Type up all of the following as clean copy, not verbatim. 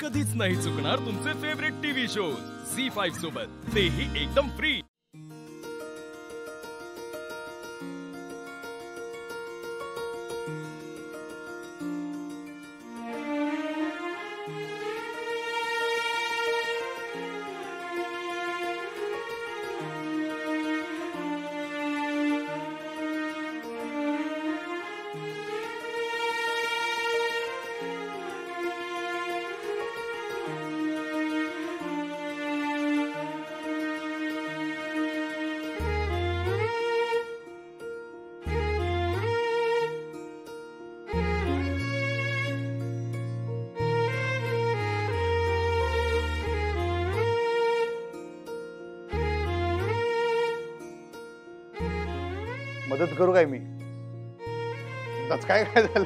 कधीच नाही चुकणार तुमचे फेवरेट टीव्ही शोज झी5 सोबत, तेही एकदम फ्री। मदत करू काय मी? त्याच काय काय झालं?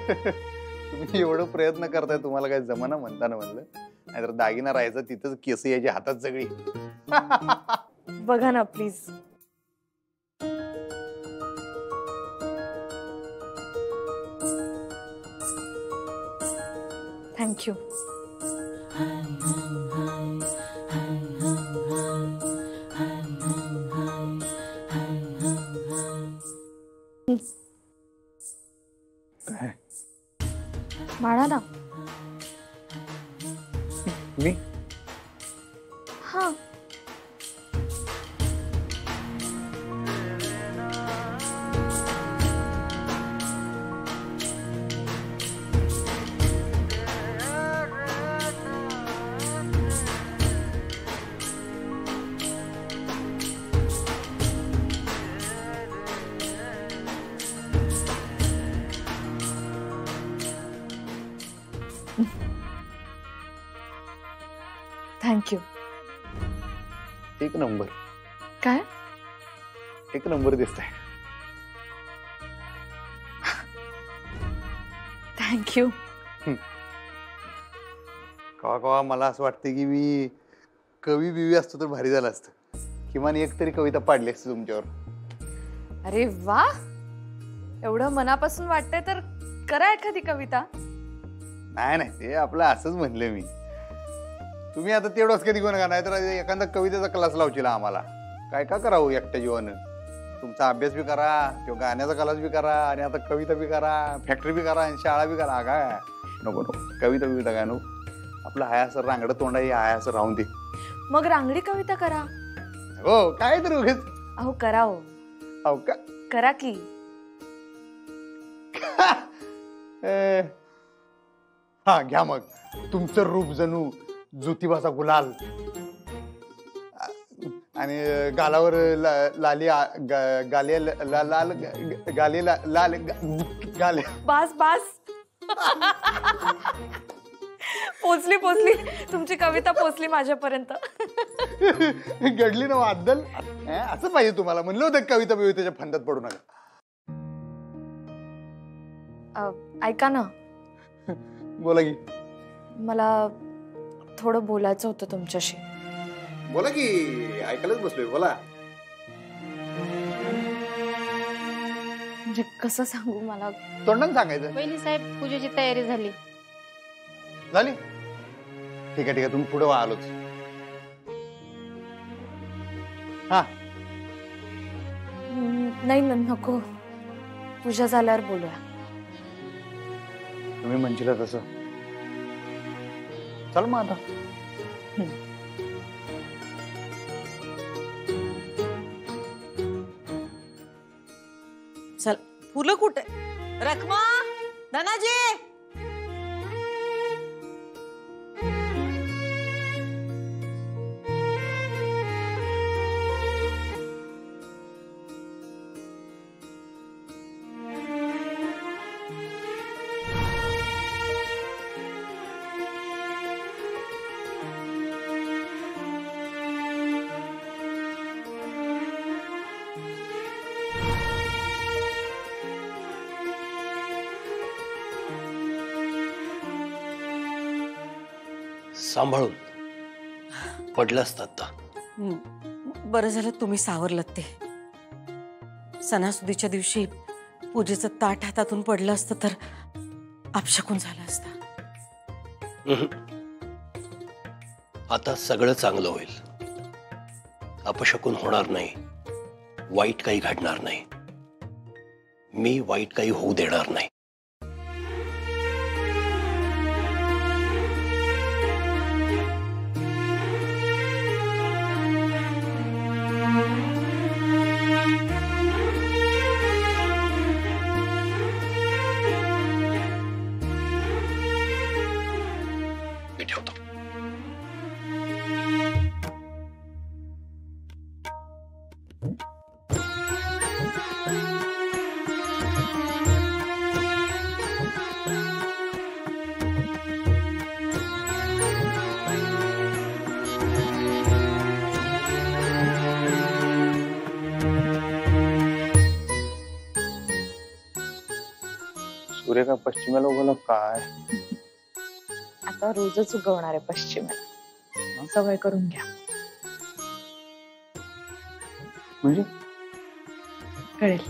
तुम्ही एवढं प्रयत्न करताय, तुम्हाला काय जमाना म्हणताना म्हणलं, नाहीतर दागिना राहायचं तिथंच, केस यायची हातात सगळी। बघा ना प्लीज। थँक्यू। बाळा ना मी हाँ थँक्यू। एक नंबर। काय? एक नंबर दिसतंय। थँक्यू। कवा कवा मला असं वाटतं की मी कवी बिवी असतो तर भारी झालं असतं, किमान एक तरी कविता पाडली असती तुमच्यावर। अरे वा, एवढं मनापासून वाटतंय तर करा एखादी कविता। नाही नाही, ते आपलं असंच म्हणलं मी। तुम्ही आता तेवढंच कधी कोण नाही तर एखादा कवितेचा क्लास लावशील आम्हाला। काय का करावं एकट्या जीवन? तुमचा अभ्यास बी करा, किंवा गाण्याचा क्लास बी करा, आणि आता कविता बी करा, फॅक्टरी बी करा, आणि शाळा बी करा। काय नको नको, कविता बिविता काय नको, आपलं हाय असं रांगडं तोंडाई हाय असं राहून दे। मग रांगडी कविता करा। हो काय तर उगीच। अहो करा हो। अहो का करा की। हा घ्या मग, तुमचं रूप जणू ज्योतिबाचा गुलाल, आणि गालावर लाली गाले लाल गाले लाल गाले। बास बास। पोचली पोचली, तुमची कविता पोचली माझ्यापर्यंत। घडली ना वादल? असं पाहिजे तुम्हाला, म्हणलं होतं कविता बिवितेच्या फंदात पडू नका। ऐका ना, बोला की। मला थोडं बोलायचं होतं तुमच्याशी। बोला की, ऐकायलाच बसलोय, बोला। म्हणजे कसं सांगू, मला तोंडानं सांगायचं। वहिनी साहेब, पूजेची तयारी झाली। झाली? ठीक आहे ठीक आहे, तुम्ही पुढे वा, आलोच। हा नाही नको, पूजा झाल्यावर बोलूया। तुम्ही म्हणशील तसं। चल मग आता। चल, फुलं कुठे? रखमा, धनाजी। सांभाळून पडलं असतं आता। बरं झालं तुम्ही सावरलत ते। सणासुदीच्या दिवशी पूजेचं ताट हातातून पडलं असतं तर अपशकुन झालं असतं। आता सगळं चांगलं होईल. अपशकुन होणार नाही, वाईट काही घडणार नाही. मी वाईट काही होऊ देणार नाही. मी ठेवतो. सूर्य का पश्चिमेला उगवला काय? आता रोजच उगवणार आहे पश्चिमेला. सवय करून घ्या. म्हणजे कळेल.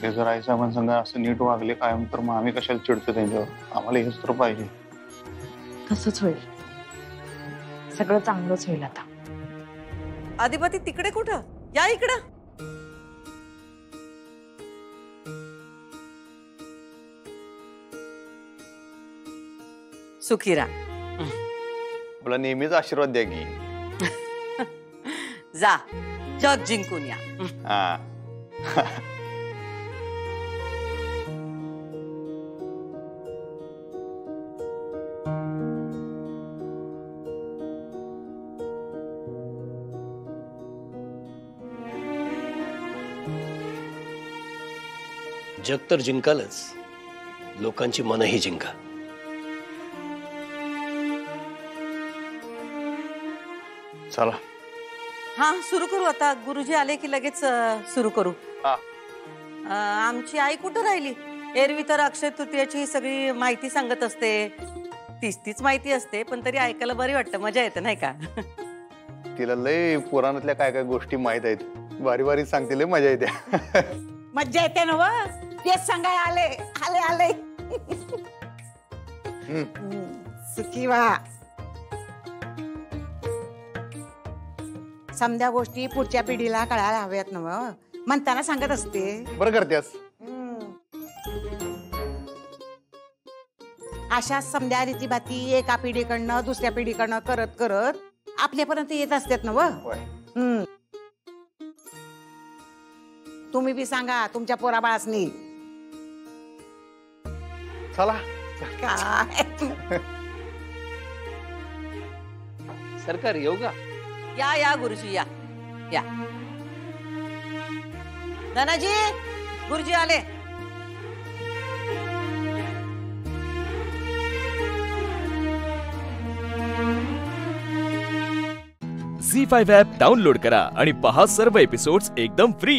हे जर आई साहेबां संग असं नीट वागले कायम तर मग आम्ही कशाला चिडतो त्यांच्यावर? आम्हाला हेच तर पाहिजे. तसंच होईल. सगळं चांगलंच होईल आता. अधिपती तिकडे कुठं? या इकडं. सुखीरा. आपला नेहमीच आशीर्वाद द्या की. जा जग जिंकून या. हा. जग तर जिंकालच, लोकांची मनही जिंका. चला. हा सुरू करू आता. गुरुजी आले की लगेच सुरू करू. हा. आमची आई कुठं राहिली? एरवी तर अक्षय तृतीयाची सगळी माहिती सांगत असते. तीच माहिती असते, पण तरी ऐकायला बरी वाटतं, मजा येते नाही का? तिला लय पुराणातल्या काय काय गोष्टी माहित आहेत. बारी बारी सांगते, लय मजा येते. मज्जा येते ना व. तेच सांगाय आले आले आले. सुखी वा. समध्या गोष्टी पुढच्या पिढीला कळायला हव्यात ना व. म्हणताना सांगत असते. बरं करतेस. अशा समध्या रीतीभाती एका पिढीकडनं दुसऱ्या पिढीकडनं करत करत आपल्यापर्यंत येत असतात ना व. तुम्ही बी सांगा तुमच्या पोराबाळासनी. चला. काय सरकार येऊ का? या या गुरुजी या या. धनाजी गुरुजी आले. झी5 ॲप डाउनलोड करा आणि पहा सर्व एपिसोड्स एकदम फ्री.